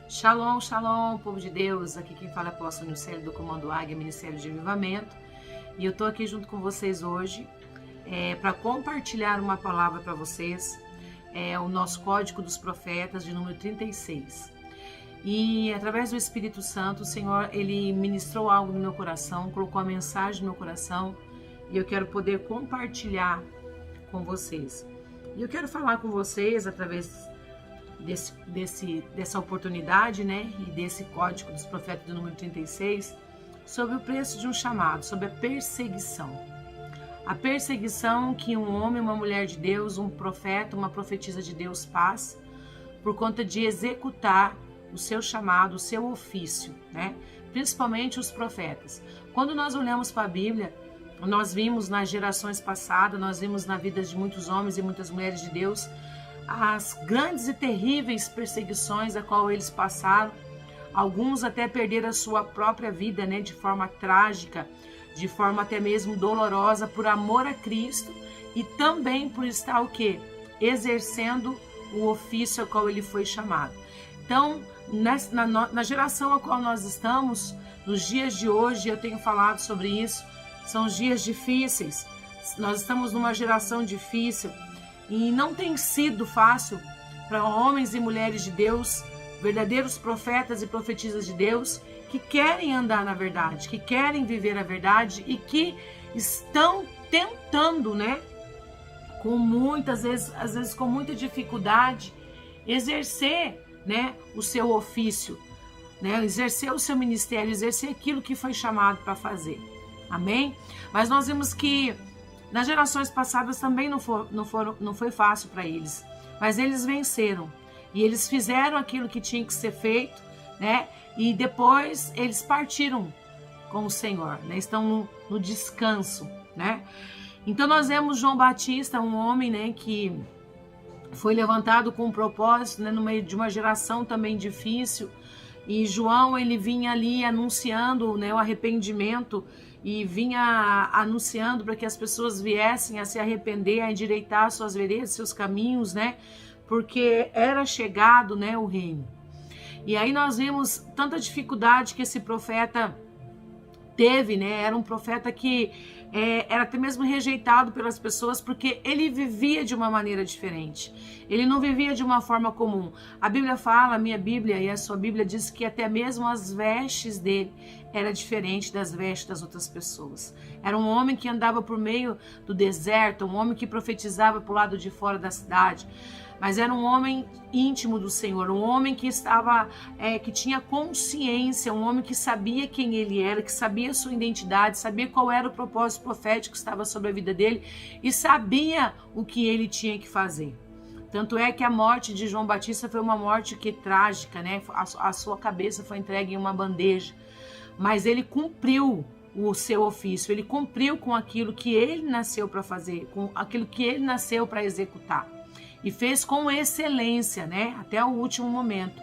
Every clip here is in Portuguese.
Shalom, shalom, povo de Deus. Aqui quem fala é o apóstolo Nilcélio do Comando Águia, Ministério de Avivamento. E eu estou aqui junto com vocês hoje para compartilhar uma palavra para vocês. É o nosso Código dos Profetas, de número 36. E através do Espírito Santo, o Senhor, Ele ministrou algo no meu coração, colocou a mensagem no meu coração. E eu quero poder compartilhar com vocês. E eu quero falar com vocês através dessa oportunidade, né, e desse Código dos Profetas do número 36, sobre o preço de um chamado, sobre a perseguição. A perseguição que um homem, uma mulher de Deus, um profeta, uma profetisa de Deus passa por conta de executar o seu chamado, o seu ofício, né? Principalmente os profetas. Quando nós olhamos para a Bíblia, nós vimos nas gerações passadas, nós vimos na vida de muitos homens e muitas mulheres de Deus, as grandes e terríveis perseguições a qual eles passaram. Alguns até perderam a sua própria vida, né, de forma trágica, de forma até mesmo dolorosa, por amor a Cristo e também por estar o quê? Exercendo o ofício ao qual ele foi chamado. Então, na geração a qual nós estamos, nos dias de hoje, eu tenho falado sobre isso, são dias difíceis. Nós estamos numa geração difícil. E não tem sido fácil para homens e mulheres de Deus, verdadeiros profetas e profetisas de Deus, que querem andar na verdade, que querem viver a verdade e que estão tentando, né, com muitas vezes, às vezes com muita dificuldade, exercer, né, o seu ofício, né, exercer o seu ministério, exercer aquilo que foi chamado para fazer. Amém? Mas nós vimos que nas gerações passadas também não foi fácil para eles, mas eles venceram e eles fizeram aquilo que tinha que ser feito, né? E depois eles partiram com o Senhor, né? Estão no descanso, né? Então nós vemos João Batista, um homem, né, que foi levantado com um propósito, né, no meio de uma geração também difícil. E João, ele vinha ali anunciando, né, o arrependimento e vinha anunciando para que as pessoas viessem a se arrepender, a endireitar suas veredas, seus caminhos, né? Porque era chegado, né, o reino. E aí nós vimos tanta dificuldade que esse profeta teve, né? Era um profeta que era até mesmo rejeitado pelas pessoas porque ele vivia de uma maneira diferente. Ele não vivia de uma forma comum. A Bíblia fala, a minha Bíblia e a sua Bíblia diz que até mesmo as vestes dele era diferente das vestes das outras pessoas. Era um homem que andava por meio do deserto, um homem que profetizava para o lado de fora da cidade. Mas era um homem íntimo do Senhor, um homem que que tinha consciência, um homem que sabia quem ele era, que sabia a sua identidade, sabia qual era o propósito profético que estava sobre a vida dele e sabia o que ele tinha que fazer. Tanto é que a morte de João Batista foi uma morte trágica, né? A sua cabeça foi entregue em uma bandeja, mas ele cumpriu o seu ofício, ele cumpriu com aquilo que ele nasceu para fazer, com aquilo que ele nasceu para executar. E fez com excelência, né? Até o último momento.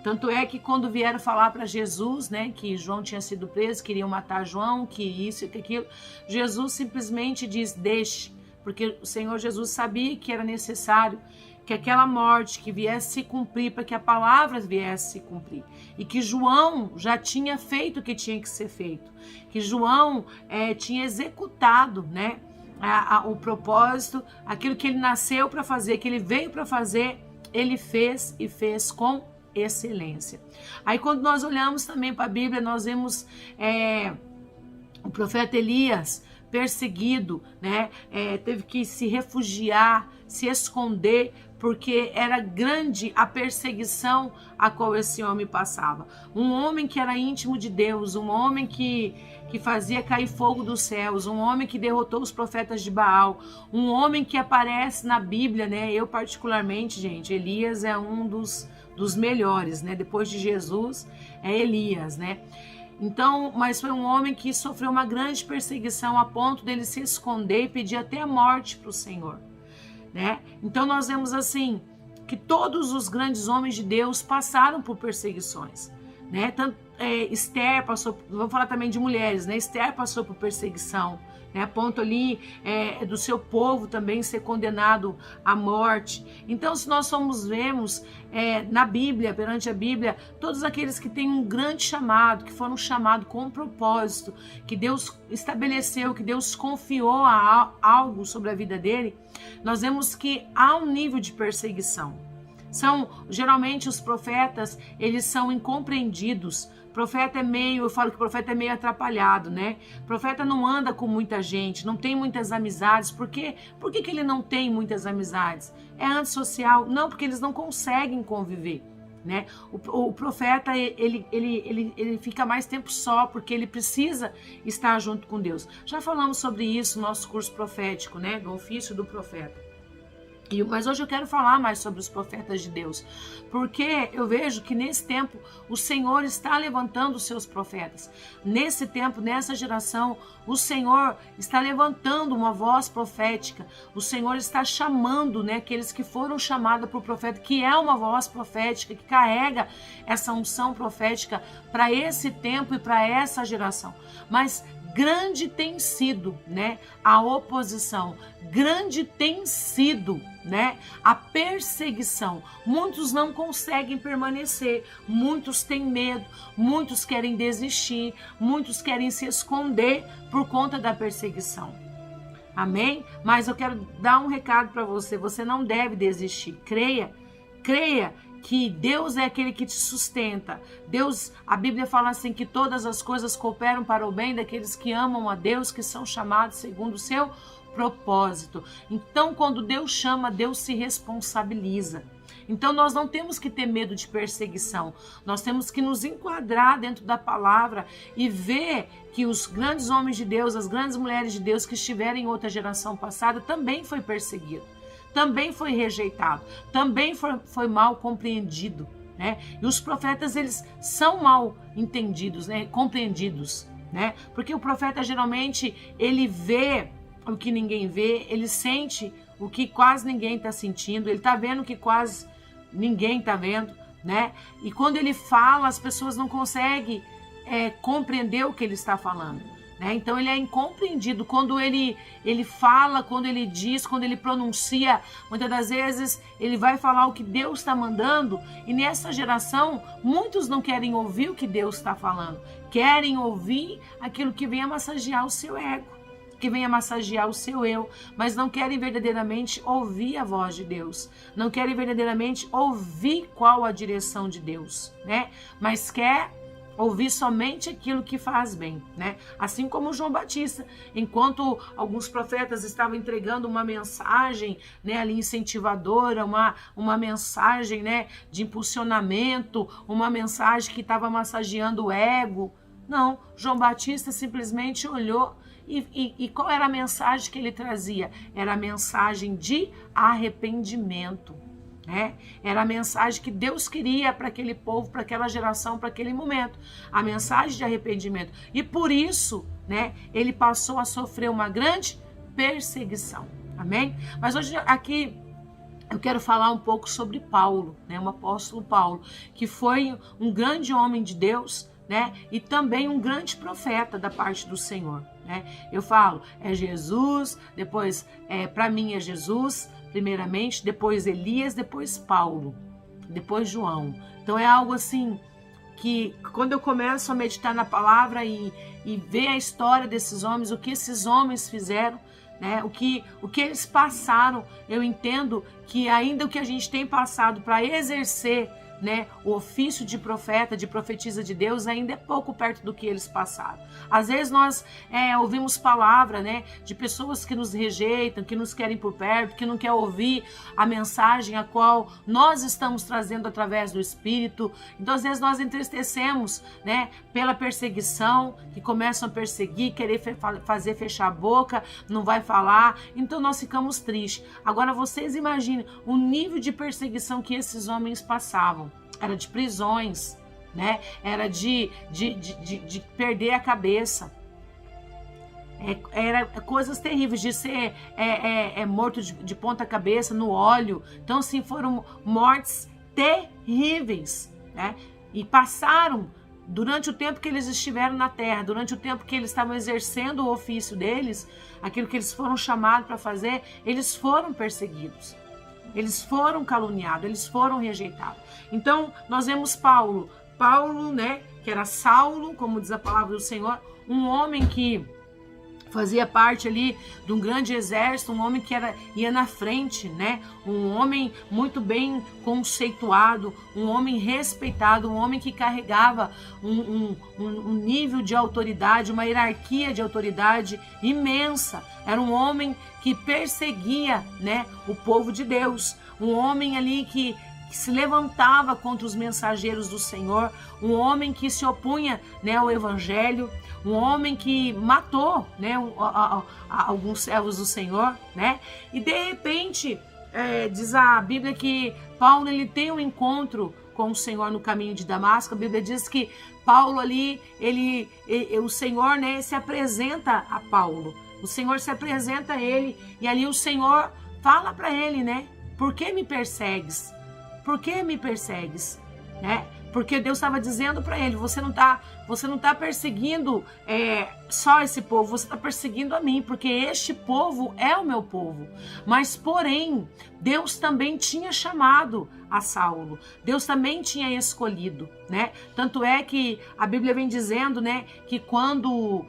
Tanto é que quando vieram falar para Jesus, né, que João tinha sido preso, queriam matar João, que isso e que aquilo, Jesus simplesmente diz, deixe, porque o Senhor Jesus sabia que era necessário que aquela morte que viesse se cumprir, para que a palavra viesse se cumprir. E que João já tinha feito o que tinha que ser feito. Que João tinha executado, né, o propósito, aquilo que ele nasceu para fazer, que ele veio para fazer, ele fez e fez com excelência. Aí quando nós olhamos também para a Bíblia, nós vemos o profeta Elias perseguido, né? Teve que se refugiar, se esconder, porque era grande a perseguição a qual esse homem passava. Um homem que era íntimo de Deus, um homem que fazia cair fogo dos céus, um homem que derrotou os profetas de Baal, um homem que aparece na Bíblia, né? Eu particularmente, gente, Elias é um dos melhores, né? Depois de Jesus, é Elias, né? Então, mas foi um homem que sofreu uma grande perseguição a ponto dele se esconder e pedir até a morte para o Senhor, né? Então nós vemos assim que todos os grandes homens de Deus passaram por perseguições, né? Esther passou, vamos falar também de mulheres, né? Esther passou por perseguição, né, a ponto ali do seu povo também ser condenado à morte. Então, se nós vemos na Bíblia, perante a Bíblia, todos aqueles que têm um grande chamado, que foram chamados com um propósito, que Deus estabeleceu, que Deus confiou algo sobre a vida dele, nós vemos que há um nível de perseguição. Geralmente os profetas, eles são incompreendidos. Profeta eu falo que o profeta é meio atrapalhado, né? O profeta não anda com muita gente, não tem muitas amizades. Por quê? Por que ele não tem muitas amizades? É antissocial? Não, porque eles não conseguem conviver, né? O profeta, ele fica mais tempo só, porque ele precisa estar junto com Deus. Já falamos sobre isso no nosso curso profético, né? Do ofício do profeta. Mas hoje eu quero falar mais sobre os profetas de Deus, porque eu vejo que nesse tempo o Senhor está levantando os seus profetas. Nesse tempo, nessa geração, o Senhor está levantando uma voz profética. O Senhor está chamando, né, aqueles que foram chamados para o profeta, que é uma voz profética, que carrega essa unção profética para esse tempo e para essa geração. Mas grande tem sido, né, a oposição, grande tem sido, né, a perseguição. Muitos não conseguem permanecer, muitos têm medo, muitos querem desistir, muitos querem se esconder por conta da perseguição. Amém? Mas eu quero dar um recado para você, você não deve desistir. Creia que Deus é aquele que te sustenta. Deus, a Bíblia fala assim, que todas as coisas cooperam para o bem daqueles que amam a Deus, que são chamados segundo o seu propósito. Então, quando Deus chama, Deus se responsabiliza. Então, nós não temos que ter medo de perseguição. Nós temos que nos enquadrar dentro da palavra e ver que os grandes homens de Deus, as grandes mulheres de Deus que estiveram em outra geração passada, também foi perseguido. Também foi rejeitado, também foi mal compreendido, né? E os profetas, eles são mal entendidos, né? Compreendidos, né? Porque o profeta, geralmente, ele vê o que ninguém vê, ele sente o que quase ninguém está sentindo, ele está vendo o que quase ninguém está vendo, né? E quando ele fala, as pessoas não conseguem compreender o que ele está falando. Então ele é incompreendido quando ele fala, quando ele diz, quando ele pronuncia. Muitas das vezes ele vai falar o que Deus está mandando, e nessa geração muitos não querem ouvir o que Deus está falando, querem ouvir aquilo que vem a massagear o seu ego, que vem a massagear o seu eu, mas não querem verdadeiramente ouvir a voz de Deus, não querem verdadeiramente ouvir qual a direção de Deus, né? Mas quer ouvir somente aquilo que faz bem, né? Assim como João Batista, enquanto alguns profetas estavam entregando uma mensagem, né, ali incentivadora, uma mensagem, né, de impulsionamento, uma mensagem que estava massageando o ego. Não, João Batista simplesmente olhou e qual era a mensagem que ele trazia? Era a mensagem de arrependimento. Era a mensagem que Deus queria para aquele povo, para aquela geração, para aquele momento, a mensagem de arrependimento. E por isso, né, ele passou a sofrer uma grande perseguição. Amém? Mas hoje aqui eu quero falar um pouco sobre Paulo, né, o apóstolo Paulo, que foi um grande homem de Deus, né, e também um grande profeta da parte do Senhor, né? Eu falo, é Jesus, depois para mim é Jesus, primeiramente, depois Elias, depois Paulo, depois João. Então é algo assim que quando eu começo a meditar na palavra e ver a história desses homens, o que esses homens fizeram, né, o que eles passaram, eu entendo que ainda o que a gente tem passado para exercer, né, o ofício de profeta, de profetisa de Deus, ainda é pouco perto do que eles passaram. Às vezes nós ouvimos palavra, né, de pessoas que nos rejeitam, que nos querem por perto, que não querem ouvir a mensagem a qual nós estamos trazendo através do Espírito. Então às vezes nós entristecemos, né, pela perseguição, que começam a perseguir, querer fazer fechar a boca, não vai falar, então nós ficamos tristes. Agora vocês imaginem o nível de perseguição que esses homens passavam. Era de prisões, né? Era de perder a cabeça. Era coisas terríveis, de ser morto de ponta cabeça no óleo. Então, assim, foram mortes terríveis, né? E passaram durante o tempo que eles estiveram na terra, durante o tempo que eles estavam exercendo o ofício deles, aquilo que eles foram chamados para fazer, eles foram perseguidos, eles foram caluniados, eles foram rejeitados. Então, nós vemos Paulo, né, que era Saulo, como diz a palavra do Senhor, um homem que fazia parte ali de um grande exército, um homem que ia na frente, né? Um homem muito bem conceituado, um homem respeitado, um homem que carregava um nível de autoridade, uma hierarquia de autoridade imensa. Era um homem que perseguia, né, o povo de Deus, um homem ali que se levantava contra os mensageiros do Senhor, um homem que se opunha, né, ao evangelho, um homem que matou, né, alguns servos do Senhor, né? E de repente, diz a Bíblia que Paulo ele tem um encontro com o Senhor no caminho de Damasco. A Bíblia diz que Paulo ali, o Senhor, né, se apresenta a Paulo. O Senhor se apresenta a ele e ali o Senhor fala para ele, né? Por que me persegues? Por que me persegues? Né? Porque Deus estava dizendo para ele, você não tá perseguindo só esse povo, você está perseguindo a mim, porque este povo é o meu povo. Mas, porém, Deus também tinha chamado a Saulo, Deus também tinha escolhido, né? Tanto é que a Bíblia vem dizendo, né, que quando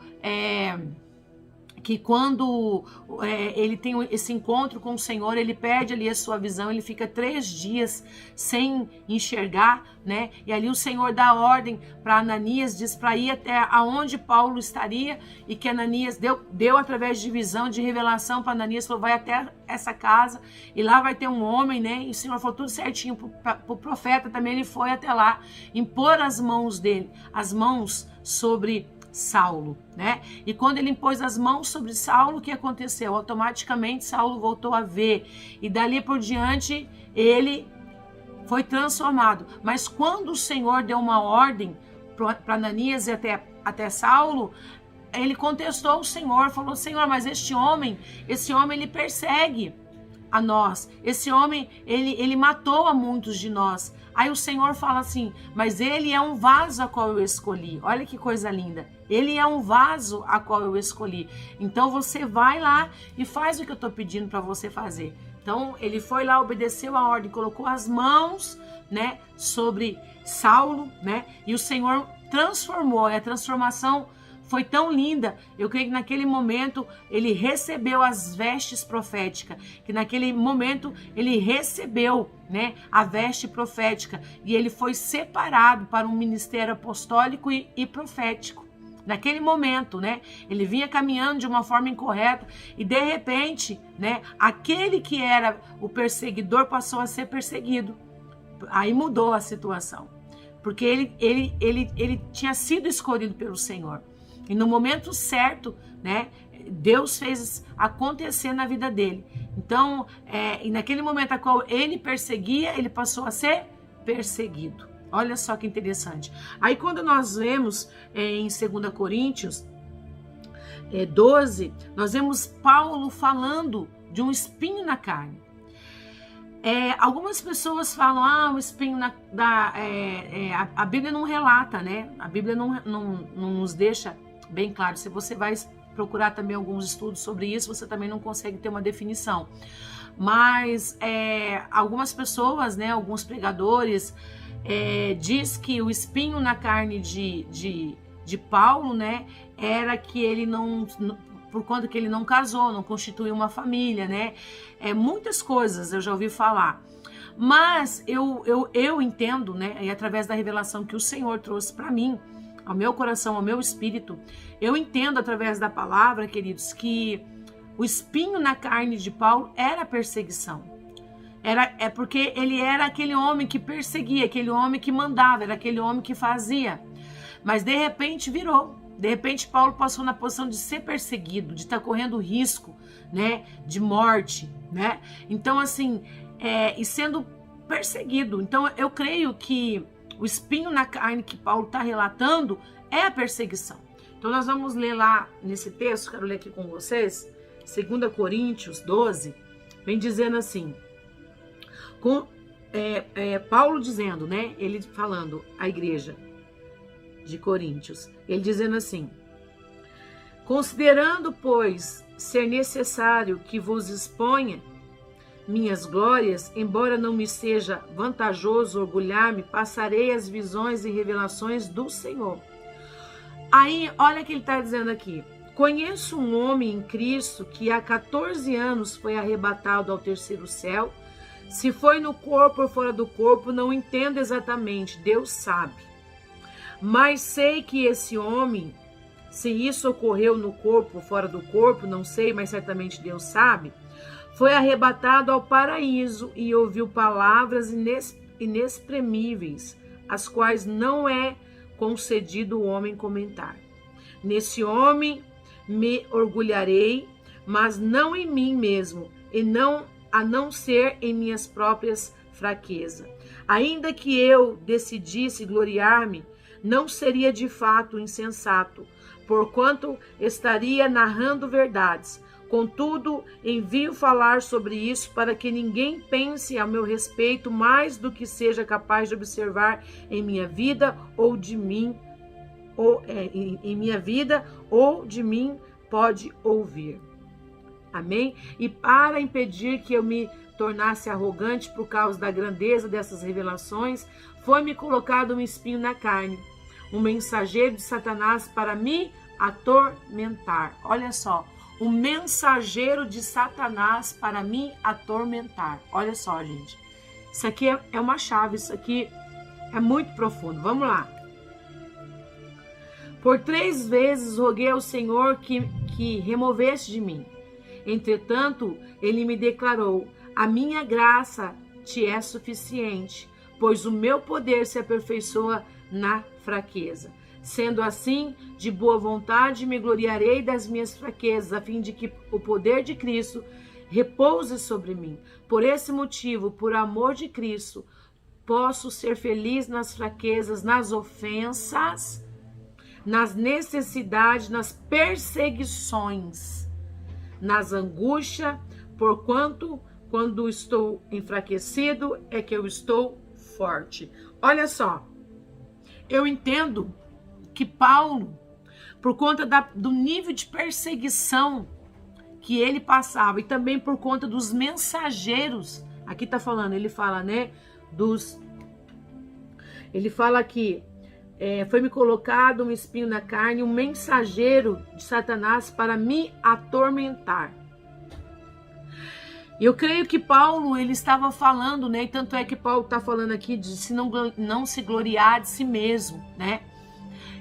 ele tem esse encontro com o Senhor, ele perde ali a sua visão, ele fica 3 dias sem enxergar, né? E ali o Senhor dá ordem para Ananias, diz para ir até aonde Paulo estaria, e que Ananias deu através de visão, de revelação para Ananias, falou, vai até essa casa, e lá vai ter um homem, né? E o Senhor falou tudo certinho para o profeta também, ele foi até lá, impor as mãos dele, as mãos sobre Saulo, né? E quando ele impôs as mãos sobre Saulo, o que aconteceu? Automaticamente Saulo voltou a ver, e dali por diante ele foi transformado. Mas quando o Senhor deu uma ordem para Ananias e até Saulo, ele contestou o Senhor, falou, Senhor, mas esse homem ele persegue a nós, esse homem ele matou a muitos de nós. Aí o Senhor fala assim, mas ele é um vaso a qual eu escolhi. Olha que coisa linda. Ele é um vaso a qual eu escolhi. Então você vai lá e faz o que eu estou pedindo para você fazer. Então ele foi lá, obedeceu a ordem, colocou as mãos, né, sobre Saulo, né, e o Senhor transformou. E a transformação foi tão linda, eu creio que naquele momento ele recebeu as vestes proféticas, que naquele momento ele recebeu, né, a veste profética, e ele foi separado para um ministério apostólico e profético. Naquele momento, né, ele vinha caminhando de uma forma incorreta e de repente, né, aquele que era o perseguidor passou a ser perseguido. Aí mudou a situação, porque ele tinha sido escolhido pelo Senhor. E no momento certo, né, Deus fez acontecer na vida dele. Então, e naquele momento a qual ele perseguia, ele passou a ser perseguido. Olha só que interessante. Aí quando nós vemos em 2 Coríntios 12, nós vemos Paulo falando de um espinho na carne. Algumas pessoas falam, o espinho a Bíblia não relata, né? A Bíblia não nos deixa bem claro. Se você vai procurar também alguns estudos sobre isso, você também não consegue ter uma definição. Mas algumas pessoas, né, alguns pregadores, diz que o espinho na carne de Paulo, né, era que ele não, por conta que ele não casou, não constituiu uma família, né? Muitas coisas eu já ouvi falar. Mas eu entendo, né, e através da revelação que o Senhor trouxe para mim, ao meu coração, ao meu espírito, eu entendo através da palavra, queridos, que o espinho na carne de Paulo era a perseguição. Porque ele era aquele homem que perseguia, aquele homem que mandava, era aquele homem que fazia. Mas de repente virou. De repente Paulo passou na posição de ser perseguido, de estar correndo risco, né, de morte, né? Então assim, e sendo perseguido. Então eu creio que o espinho na carne que Paulo está relatando é a perseguição. Então nós vamos ler lá nesse texto, quero ler aqui com vocês, 2 Coríntios 12, vem dizendo assim, Paulo dizendo, né, ele falando à igreja, de Coríntios. Ele dizendo assim: considerando, pois, ser necessário que vos exponha minhas glórias, embora não me seja vantajoso orgulhar-me, passarei as visões e revelações do Senhor. Aí, olha o que ele está dizendo aqui. Conheço um homem em Cristo que há 14 anos foi arrebatado ao terceiro céu. Se foi no corpo ou fora do corpo, não entendo exatamente, Deus sabe. Mas sei que esse homem, se isso ocorreu no corpo ou fora do corpo, não sei, mas certamente Deus sabe, foi arrebatado ao paraíso e ouviu palavras inexprimíveis, as quais não é concedido o homem comentar. Nesse homem me orgulharei, mas não em mim mesmo, a não ser em minhas próprias fraquezas. Ainda que eu decidisse gloriar-me, não seria de fato insensato, porquanto estaria narrando verdades. Contudo, envio falar sobre isso para que ninguém pense a meu respeito mais do que seja capaz de observar em minha vida ou de mim, pode ouvir. Amém? E para impedir que eu me tornasse arrogante por causa da grandeza dessas revelações, foi-me colocado um espinho na carne, um mensageiro de Satanás para me atormentar. Olha só, um mensageiro de Satanás para me atormentar. Olha só, gente. Isso aqui é uma chave, isso aqui é muito profundo. Vamos lá. Por 3 vezes roguei ao Senhor que removesse de mim. Entretanto, ele me declarou: a minha graça te é suficiente, pois o meu poder se aperfeiçoa na fraqueza. Sendo assim, de boa vontade me gloriarei das minhas fraquezas, a fim de que o poder de Cristo repouse sobre mim. Por esse motivo, por amor de Cristo, posso ser feliz nas fraquezas, nas ofensas, nas necessidades, nas perseguições, nas angústias, porquanto quando estou enfraquecido é que eu estou forte. Olha só, eu entendo que Paulo, por conta do nível de perseguição que ele passava, e também por conta dos mensageiros, aqui tá falando, ele fala, né, ele fala aqui, foi-me colocado um espinho na carne, um mensageiro de Satanás para me atormentar. Eu creio que Paulo, ele estava falando, né, e tanto é que Paulo está falando aqui de não se gloriar de si mesmo, né.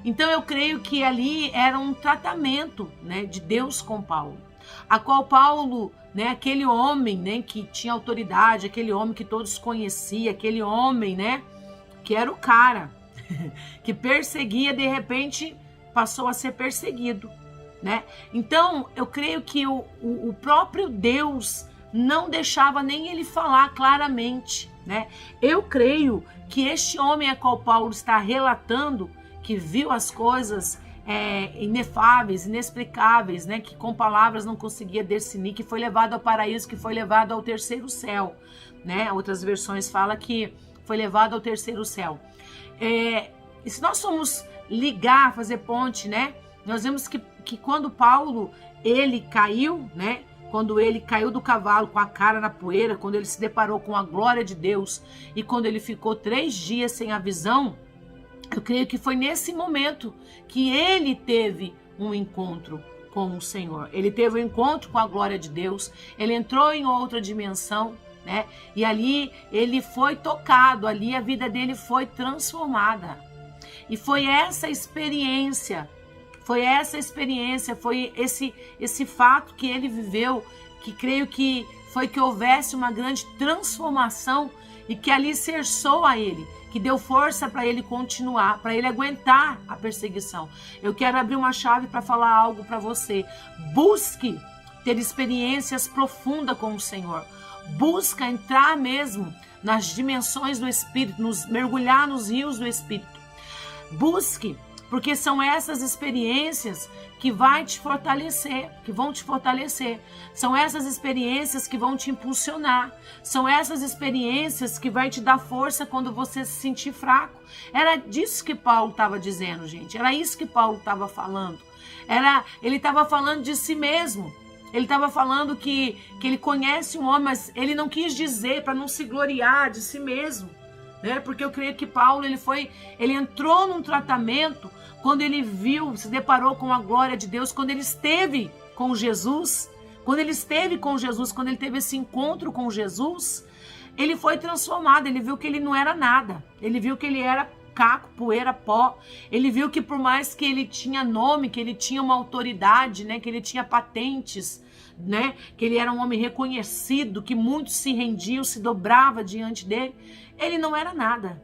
Então eu creio que ali era um tratamento, né, de Deus com Paulo, a qual Paulo, né, aquele homem, né, que tinha autoridade, aquele homem que todos conheciam, aquele homem, né, que era o cara que perseguia, de repente passou a ser perseguido, né? Então eu creio que o próprio Deus não deixava nem ele falar claramente, né? Eu creio que este homem a qual Paulo está relatando, que viu as coisas inefáveis, inexplicáveis, né? Que com palavras não conseguia definir, que foi levado ao paraíso, que foi levado ao terceiro céu, né? Outras versões falam que foi levado ao terceiro céu. E se nós formos ligar, fazer ponte, né? Nós vemos que quando Paulo, ele caiu, né? Quando ele caiu do cavalo com a cara na poeira, quando ele se deparou com a glória de Deus e quando ele ficou 3 dias sem a visão, eu creio que foi nesse momento que ele teve um encontro com o Senhor. Ele teve um encontro com a glória de Deus, ele entrou em outra dimensão, né? E ali ele foi tocado, ali a vida dele foi transformada. E foi essa experiência, foi esse fato que ele viveu, que creio que foi que houvesse uma grande transformação e que ali cerçou a ele, que deu força para ele continuar, para ele aguentar a perseguição. Eu quero abrir uma chave para falar algo para você. Busque ter experiências profundas com o Senhor. Busca entrar mesmo nas dimensões do Espírito, mergulhar nos rios do Espírito. Busque, porque são essas experiências que vão te fortalecer, são essas experiências que vão te impulsionar, são essas experiências que vai te dar força quando você se sentir fraco. Era disso que Paulo estava dizendo, gente, era isso que Paulo estava falando, ele estava falando de si mesmo. Ele estava falando que ele conhece um homem, mas ele não quis dizer para não se gloriar de si mesmo, né? Porque eu creio que Paulo ele entrou num tratamento quando ele viu, se deparou com a glória de Deus, quando ele esteve com Jesus, quando ele teve esse encontro com Jesus, ele foi transformado, ele viu que ele não era nada, ele viu que ele era caco, poeira, pó. Ele viu que por mais que ele tinha nome, que ele tinha uma autoridade, né, que ele tinha patentes, né, que ele era um homem reconhecido, que muitos se rendiam, se dobrava diante dele, ele não era nada.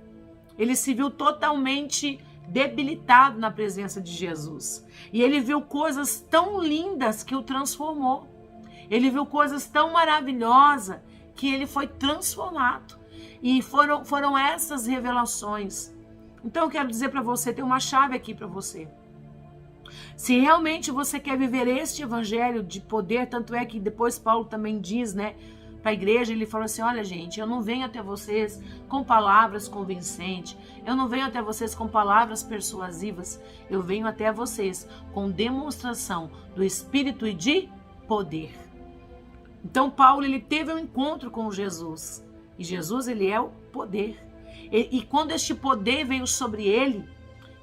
Ele se viu totalmente debilitado na presença de Jesus. E ele viu coisas tão lindas que o transformou. Ele viu coisas tão maravilhosas que ele foi transformado. E foram essas revelações. Então eu quero dizer para você, tem uma chave aqui para você. Se realmente você quer viver este evangelho de poder, tanto é que depois Paulo também diz, né, para a igreja, ele falou assim, olha gente, eu não venho até vocês com palavras convincentes, eu não venho até vocês com palavras persuasivas, eu venho até vocês com demonstração do Espírito e de poder. Então Paulo, ele teve um encontro com Jesus, e Jesus, ele é o poder. E quando este poder veio sobre ele,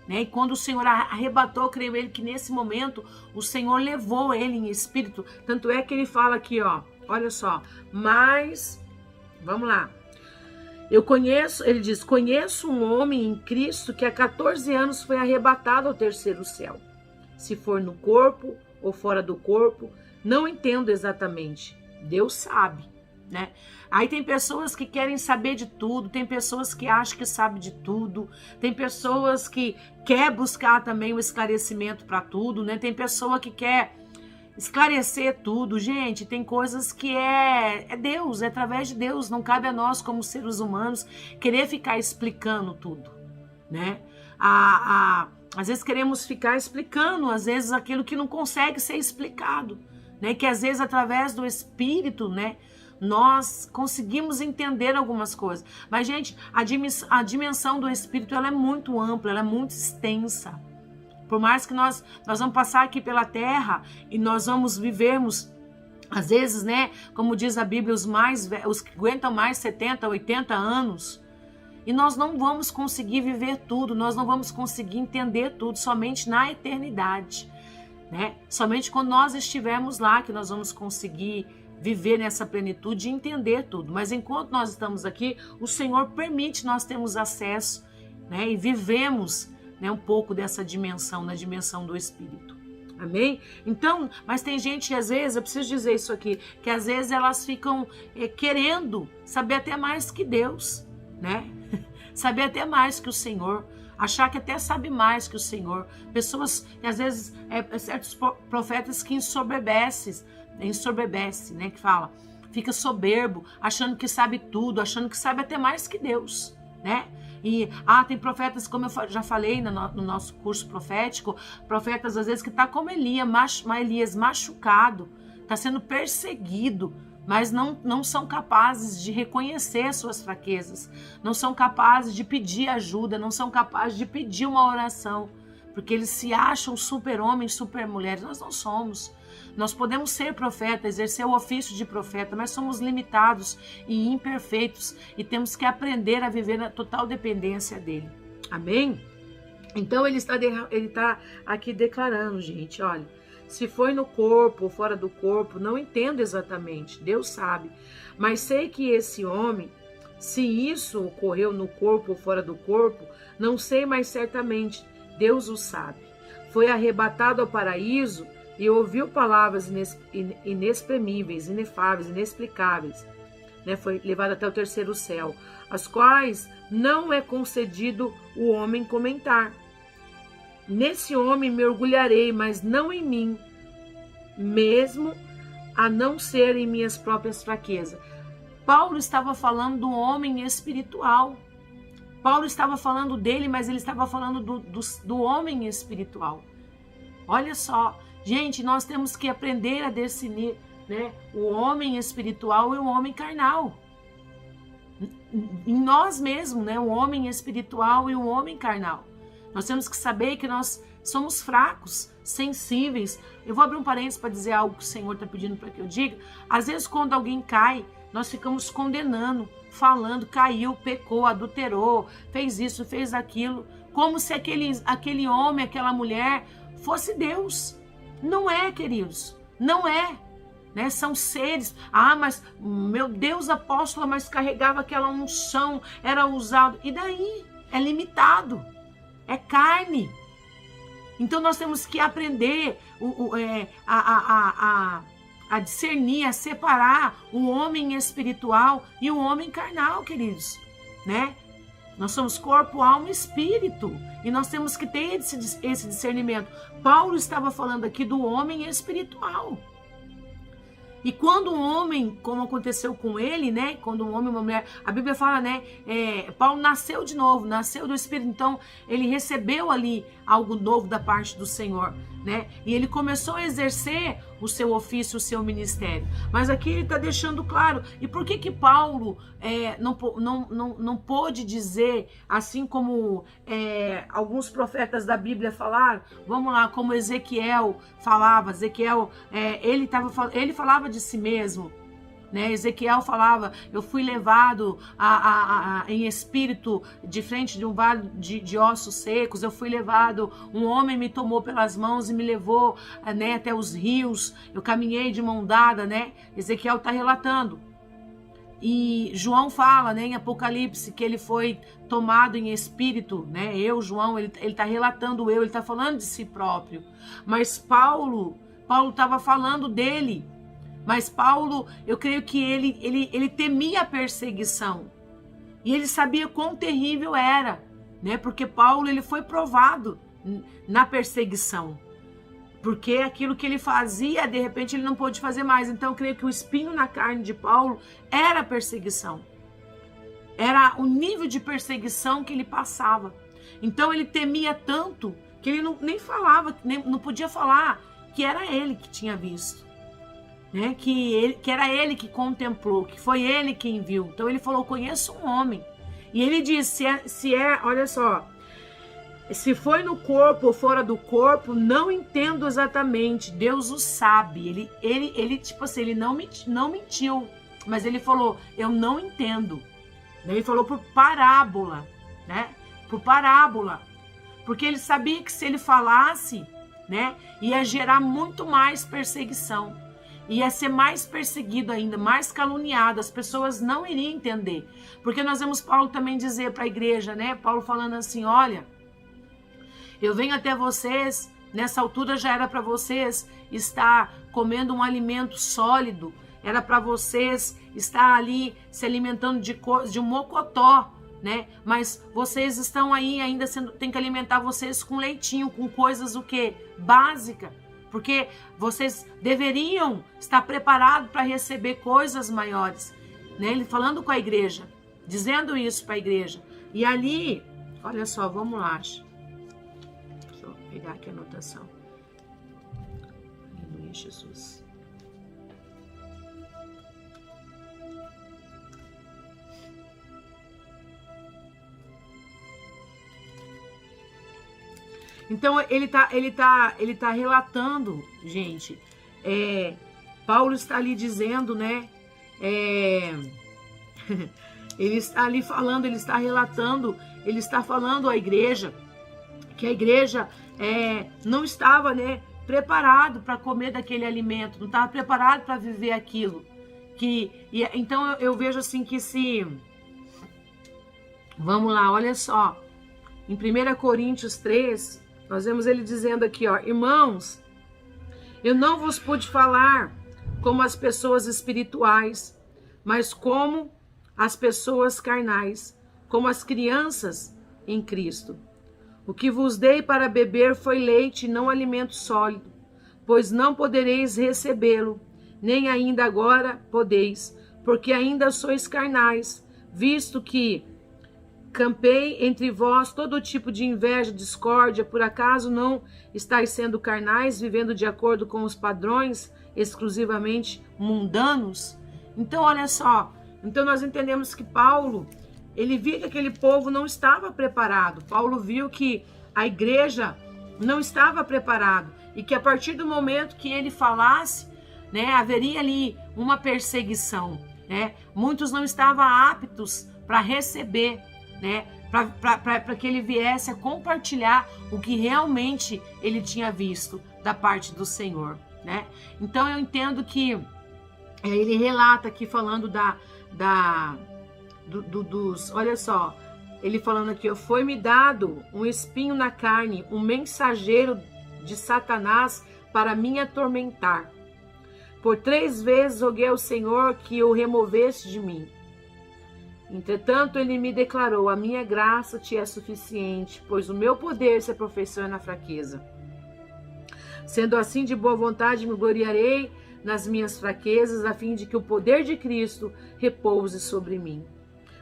né, e quando o Senhor arrebatou, creio ele que nesse momento o Senhor levou ele em espírito. Tanto é que ele fala aqui, ó, olha só, mas, vamos lá. Ele diz, conheço um homem em Cristo que há 14 anos foi arrebatado ao terceiro céu. Se for no corpo ou fora do corpo, não entendo exatamente. Deus sabe. Né? Aí tem pessoas que querem saber de tudo, tem pessoas que acham que sabe de tudo, tem pessoas que quer buscar também o esclarecimento para tudo, né? Tem pessoa que quer esclarecer tudo. Gente, tem coisas que é Deus, é através de Deus, não cabe a nós como seres humanos querer ficar explicando tudo, né? Às vezes queremos ficar explicando, às vezes aquilo que não consegue ser explicado, né? Que às vezes através do Espírito, né, nós conseguimos entender algumas coisas. Mas, gente, a dimensão do Espírito, ela é muito ampla, ela é muito extensa. Por mais que nós vamos passar aqui pela terra e nós vamos vivermos, às vezes, né, como diz a Bíblia, os que aguentam mais 70, 80 anos, e nós não vamos conseguir viver tudo, nós não vamos conseguir entender tudo, somente na eternidade, né? Somente quando nós estivermos lá que nós vamos conseguir viver nessa plenitude e entender tudo. Mas enquanto nós estamos aqui, o Senhor permite nós termos acesso, né, e vivemos, né, um pouco dessa dimensão, na dimensão do Espírito. Amém? Então, mas tem gente que às vezes, eu preciso dizer isso aqui, que às vezes elas ficam querendo saber até mais que Deus, né? Saber até mais que o Senhor, achar que até sabe mais que o Senhor. Pessoas, às vezes, certos profetas que ensoberbecem, né, que fala, fica soberbo, achando que sabe tudo, achando que sabe até mais que Deus, né? E tem profetas, como eu já falei no nosso curso profético, profetas às vezes que tá como Elias machucado, tá sendo perseguido, mas não são capazes de reconhecer suas fraquezas, não são capazes de pedir ajuda, não são capazes de pedir uma oração, porque eles se acham super-homens, super-mulheres. Nós não somos. Nós podemos ser profeta, exercer o ofício de profeta, mas somos limitados e imperfeitos e temos que aprender a viver na total dependência dele. Amém? Então ele está aqui declarando, gente, olha, se foi no corpo ou fora do corpo, não entendo exatamente, Deus sabe, mas sei que esse homem, se isso ocorreu no corpo ou fora do corpo, não sei, mas certamente Deus o sabe. Foi arrebatado ao paraíso e ouviu palavras inexprimíveis, inefáveis, inexplicáveis, né? Foi levado até o terceiro céu, as quais não é concedido o homem comentar. Nesse homem me orgulharei, mas não em mim, mesmo a não ser em minhas próprias fraquezas. Paulo estava falando do homem espiritual. Paulo estava falando dele, mas ele estava falando do homem espiritual. Olha só, gente, nós temos que aprender a discernir, né, o homem espiritual e o homem carnal. Em nós mesmos, né, o homem espiritual e o homem carnal. Nós temos que saber que nós somos fracos, sensíveis. Eu vou abrir um parênteses para dizer algo que o Senhor está pedindo para que eu diga. Às vezes, quando alguém cai, nós ficamos condenando, falando, caiu, pecou, adulterou, fez isso, fez aquilo, como se aquele homem, aquela mulher fosse Deus. Não é, queridos, não é. Né? São seres. Ah, mas meu Deus, apóstola, mas carregava aquela unção, era usado. E daí? É limitado, é carne. Então nós temos que aprender a discernir, a separar o homem espiritual e o homem carnal, queridos, né? Nós somos corpo, alma e espírito, e nós temos que ter esse discernimento. Paulo estava falando aqui do homem espiritual. E quando um homem, como aconteceu com ele, né? Quando um homem e uma mulher, a Bíblia fala, né? Paulo nasceu de novo, nasceu do Espírito, então ele recebeu ali algo novo da parte do Senhor, né? E ele começou a exercer o seu ofício, o seu ministério. Mas aqui ele está deixando claro. E por que Paulo não pôde dizer, assim como alguns profetas da Bíblia falaram? Vamos lá, como Ezequiel falava. Ele falava de si mesmo. Né? Ezequiel falava, eu fui levado em espírito de frente de um vale de ossos secos, eu fui levado, um homem me tomou pelas mãos e me levou, né, até os rios, eu caminhei de mão dada, né? Ezequiel está relatando. E João fala, né, em Apocalipse, que ele foi tomado em espírito, né? João, ele está relatando ele está falando de si próprio. Mas Paulo estava falando dele. Mas Paulo, eu creio que ele temia a perseguição. E ele sabia quão terrível era, né? Porque Paulo, ele foi provado na perseguição. Porque aquilo que ele fazia, de repente ele não pôde fazer mais. Então eu creio que o espinho na carne de Paulo era a perseguição. Era o nível de perseguição que ele passava. Então ele temia tanto que ele nem falava, não podia falar que era ele que tinha visto. Né? Que era ele que contemplou, que foi ele quem viu. Então ele falou, conheço um homem. E ele disse, olha só, se foi no corpo ou fora do corpo, não entendo exatamente, Deus o sabe. Ele tipo assim, ele não mentiu, mas ele falou, eu não entendo. Ele falou por parábola, né? Por parábola. Porque ele sabia que se ele falasse, né, ia gerar muito mais perseguição. Ia ser mais perseguido ainda, mais caluniado, as pessoas não iriam entender. Porque nós vemos Paulo também dizer para a igreja, né? Paulo falando assim, olha, eu venho até vocês, nessa altura já era para vocês estar comendo um alimento sólido, era para vocês estar ali se alimentando de um mocotó, né? Mas vocês estão aí ainda tem que alimentar vocês com leitinho, com coisas o quê? Básica. Porque vocês deveriam estar preparados para receber coisas maiores. Né? Ele falando com a igreja, dizendo isso para a igreja. E ali, olha só, vamos lá. Deixa eu pegar aqui a anotação. Aleluia, Jesus. Então ele tá relatando, gente. Paulo está ali dizendo, né? Ele está ali falando, ele está relatando, ele está falando à igreja que a igreja não estava, né, preparado para comer daquele alimento, não estava preparado para viver aquilo. Então eu vejo assim que vamos lá, olha só. Em 1 Coríntios 3, nós vemos ele dizendo aqui, ó, irmãos, eu não vos pude falar como as pessoas espirituais, mas como as pessoas carnais, como as crianças em Cristo. O que vos dei para beber foi leite e não alimento sólido, pois não podereis recebê-lo, nem ainda agora podeis, porque ainda sois carnais, visto que campei entre vós todo tipo de inveja, discórdia, por acaso não estáis sendo carnais, vivendo de acordo com os padrões exclusivamente mundanos? Então, olha só, então nós entendemos que Paulo, ele viu que aquele povo não estava preparado. Paulo viu que a igreja não estava preparada e que a partir do momento que ele falasse, né, haveria ali uma perseguição, né? Muitos não estavam aptos para receber, né, para que ele viesse a compartilhar o que realmente ele tinha visto da parte do Senhor, né? Então eu entendo que ele relata aqui falando dos, olha só, ele falando aqui, foi-me dado um espinho na carne, um mensageiro de Satanás para me atormentar. Por 3 vezes roguei ao Senhor que o removesse de mim. Entretanto, ele me declarou, a minha graça te é suficiente, pois o meu poder se aperfeiçoa na fraqueza. Sendo assim, de boa vontade me gloriarei nas minhas fraquezas, a fim de que o poder de Cristo repouse sobre mim.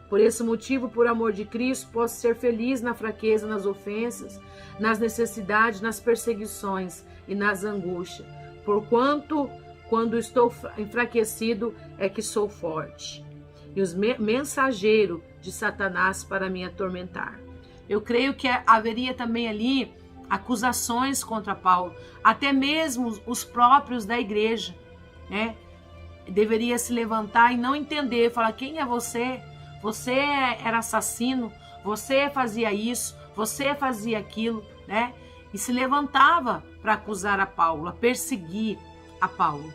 Por esse motivo, por amor de Cristo, posso ser feliz na fraqueza, nas ofensas, nas necessidades, nas perseguições e nas angústias. Porquanto, quando estou enfraquecido, é que sou forte. E os mensageiros de Satanás para me atormentar. Eu creio que haveria também ali acusações contra Paulo, até mesmo os próprios da igreja, né? Deveria se levantar e não entender, falar, quem é você? Você era assassino, você fazia isso, você fazia aquilo, né? E se levantava para acusar a Paulo, a perseguir a Paulo.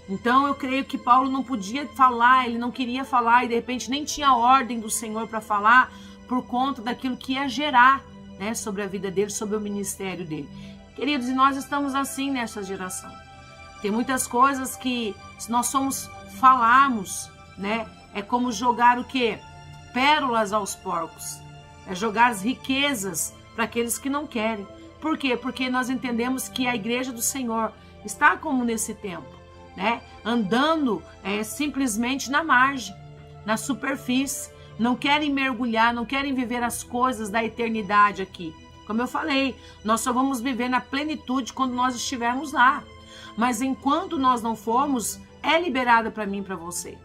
Então eu creio que Paulo não podia falar, ele não queria falar e de repente nem tinha ordem do Senhor para falar por conta daquilo que ia gerar, né, sobre a vida dele, sobre o ministério dele. Queridos, e nós estamos assim nessa geração. Tem muitas coisas que, se nós falarmos, né, é como jogar o quê? Pérolas aos porcos. É jogar as riquezas para aqueles que não querem. Por quê? Porque nós entendemos que a igreja do Senhor está como nesse tempo, né? Andando simplesmente na margem, na superfície. Não querem mergulhar, não querem viver as coisas da eternidade aqui. Como eu falei, nós só vamos viver na plenitude quando nós estivermos lá. Mas enquanto nós não formos, é liberada para mim e para você.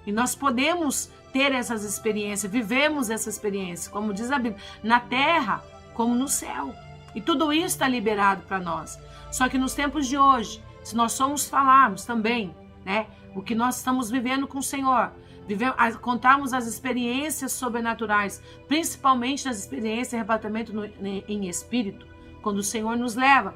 E nós podemos ter essas experiências, vivemos essa experiência, como diz a Bíblia, na terra como no céu. E tudo isso está liberado para nós. Só que nos tempos de hoje, se nós falarmos também, né, o que nós estamos vivendo com o Senhor, contarmos as experiências sobrenaturais, principalmente as experiências de arrebatamento em espírito, quando o Senhor nos leva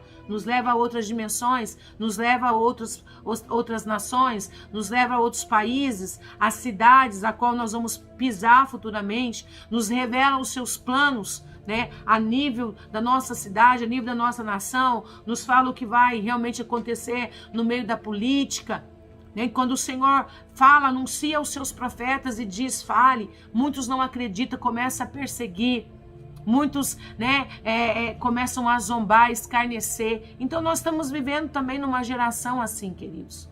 a outras dimensões, nos leva a outras nações, nos leva a outros países, as cidades a qual nós vamos pisar futuramente, nos revela os seus planos, né, a nível da nossa cidade, a nível da nossa nação, nos fala o que vai realmente acontecer no meio da política. Quando o Senhor fala, anuncia aos seus profetas e diz, fale, muitos não acreditam, começam a perseguir, muitos, né, começam a zombar, escarnecer. Então nós estamos vivendo também numa geração assim, queridos.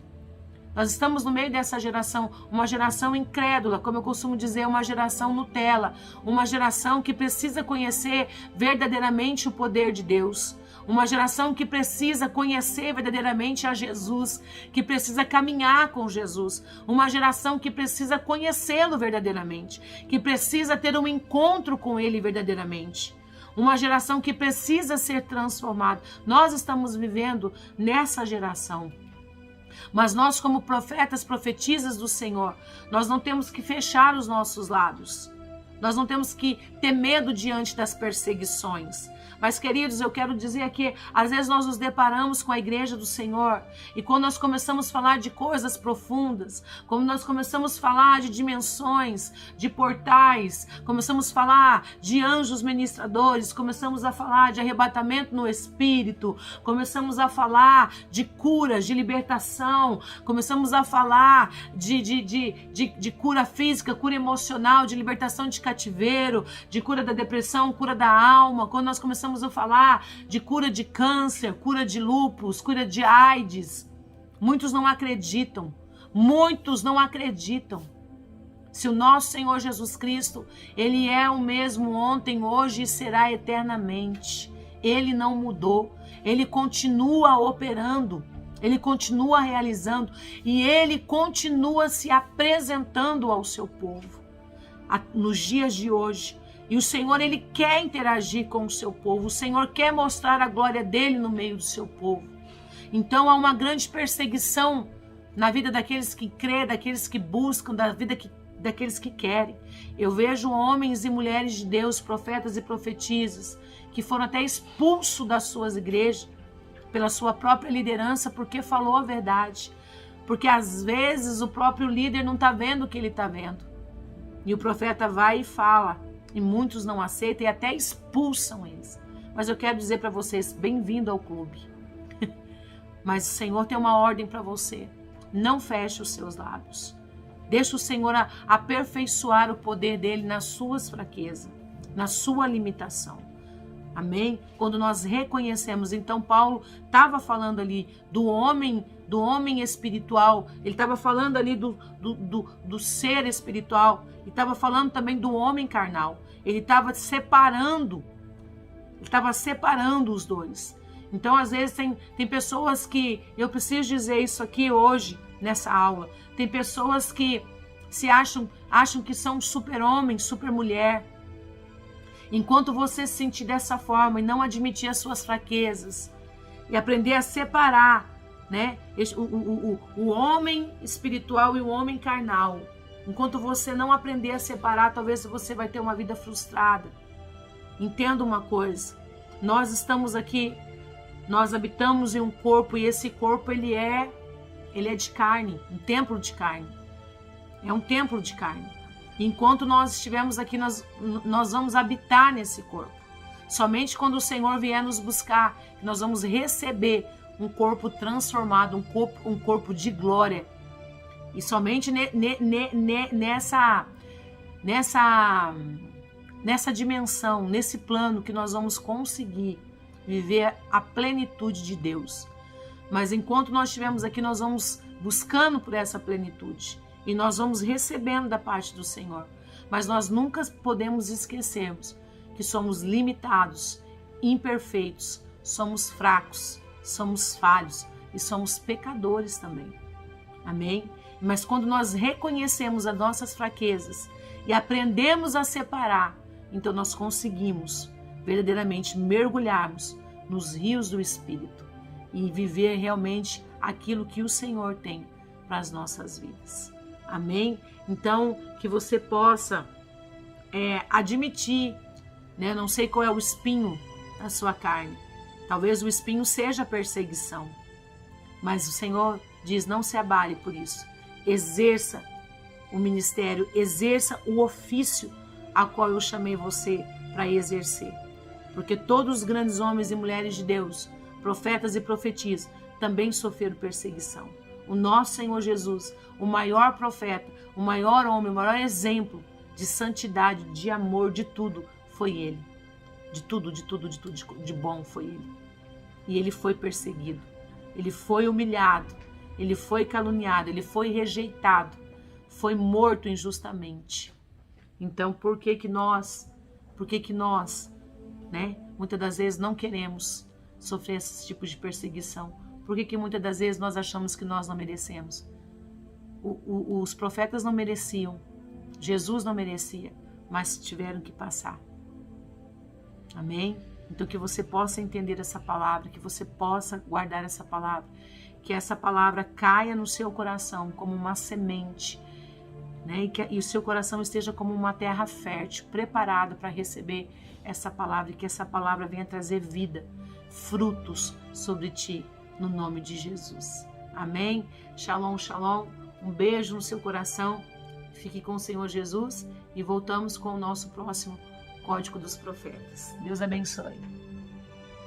Nós estamos no meio dessa geração, uma geração incrédula, como eu costumo dizer, uma geração Nutella, uma geração que precisa conhecer verdadeiramente o poder de Deus. Uma geração que precisa conhecer verdadeiramente a Jesus, que precisa caminhar com Jesus. Uma geração que precisa conhecê-lo verdadeiramente, que precisa ter um encontro com ele verdadeiramente. Uma geração que precisa ser transformada. Nós estamos vivendo nessa geração. Mas nós, como profetas, profetisas do Senhor, nós não temos que fechar os nossos lábios. Nós não temos que ter medo diante das perseguições. Mas, queridos, eu quero dizer aqui, às vezes nós nos deparamos com a igreja do Senhor e quando nós começamos a falar de coisas profundas, quando nós começamos a falar de dimensões, de portais, começamos a falar de anjos ministradores, começamos a falar de arrebatamento no Espírito, começamos a falar de curas, de libertação, começamos a falar de cura física, cura emocional, de libertação de cativeiro, de cura da depressão, cura da alma, quando nós começamos a falar de cura de câncer, cura de lúpus, cura de AIDS. Muitos não acreditam. Muitos não acreditam. Se o nosso Senhor Jesus Cristo, Ele é o mesmo ontem, hoje e será eternamente. Ele não mudou, Ele continua operando, Ele continua realizando e Ele continua se apresentando ao seu povo nos dias de hoje. E o Senhor, Ele quer interagir com o seu povo, o Senhor quer mostrar a glória dEle no meio do seu povo. Então há uma grande perseguição na vida daqueles que crêem, daqueles que buscam, daqueles que querem. Eu vejo homens e mulheres de Deus, profetas e profetisas, que foram até expulsos das suas igrejas pela sua própria liderança, porque falou a verdade. Porque às vezes o próprio líder não está vendo o que ele está vendo. E o profeta vai e fala, e muitos não aceitam e até expulsam eles. Mas eu quero dizer para vocês, bem-vindo ao clube. Mas o Senhor tem uma ordem para você. Não feche os seus lábios. Deixa o Senhor aperfeiçoar o poder dele nas suas fraquezas, na sua limitação. Amém? Quando nós reconhecemos, então Paulo estava falando ali do homem espiritual, ele estava falando ali do ser espiritual, ele estava falando também do homem carnal, ele estava separando os dois. Então, às vezes, tem pessoas que, eu preciso dizer isso aqui hoje, nessa aula, tem pessoas que se acham que são super-homem, super-mulher. Enquanto você se sentir dessa forma e não admitir as suas fraquezas e aprender a separar, né, o homem espiritual e o homem carnal, enquanto você não aprender a separar, talvez você vai ter uma vida frustrada. Entenda uma coisa, nós estamos aqui, nós habitamos em um corpo e esse corpo ele é de carne, um templo de carne. É um templo de carne. Enquanto nós estivermos aqui, nós vamos habitar nesse corpo. Somente quando o Senhor vier nos buscar, nós vamos receber um corpo transformado, um corpo de glória. E somente nessa dimensão, nesse plano que nós vamos conseguir viver a plenitude de Deus. Mas enquanto nós estivermos aqui, nós vamos buscando por essa plenitude. E nós vamos recebendo da parte do Senhor. Mas nós nunca podemos esquecermos que somos limitados, imperfeitos, somos fracos, somos falhos e somos pecadores também. Amém? Mas quando nós reconhecemos as nossas fraquezas e aprendemos a separar, então nós conseguimos verdadeiramente mergulharmos nos rios do Espírito e viver realmente aquilo que o Senhor tem para as nossas vidas. Amém? Então, que você possa admitir, né? Não sei qual é o espinho da sua carne. Talvez o espinho seja a perseguição. Mas o Senhor diz, não se abale por isso. Exerça o ministério, exerça o ofício a qual eu chamei você para exercer. Porque todos os grandes homens e mulheres de Deus, profetas e profetisas, também sofreram perseguição. O nosso Senhor Jesus, o maior profeta, o maior homem, o maior exemplo de santidade, de amor, de tudo, foi Ele. De tudo, de bom foi Ele. E Ele foi perseguido, Ele foi humilhado, Ele foi caluniado, Ele foi rejeitado, foi morto injustamente. Então, por que nós, né, muitas das vezes não queremos sofrer esses tipos de perseguição? Por que muitas das vezes nós achamos que nós não merecemos? Os profetas não mereciam, Jesus não merecia, mas tiveram que passar. Amém? Então que você possa entender essa palavra, que você possa guardar essa palavra, que essa palavra caia no seu coração como uma semente, né? E o seu coração esteja como uma terra fértil, preparada para receber essa palavra, e que essa palavra venha trazer vida, frutos sobre ti, no nome de Jesus. Amém? Shalom, shalom. Um beijo no seu coração. Fique com o Senhor Jesus e voltamos com o nosso próximo Código dos Profetas. Deus abençoe.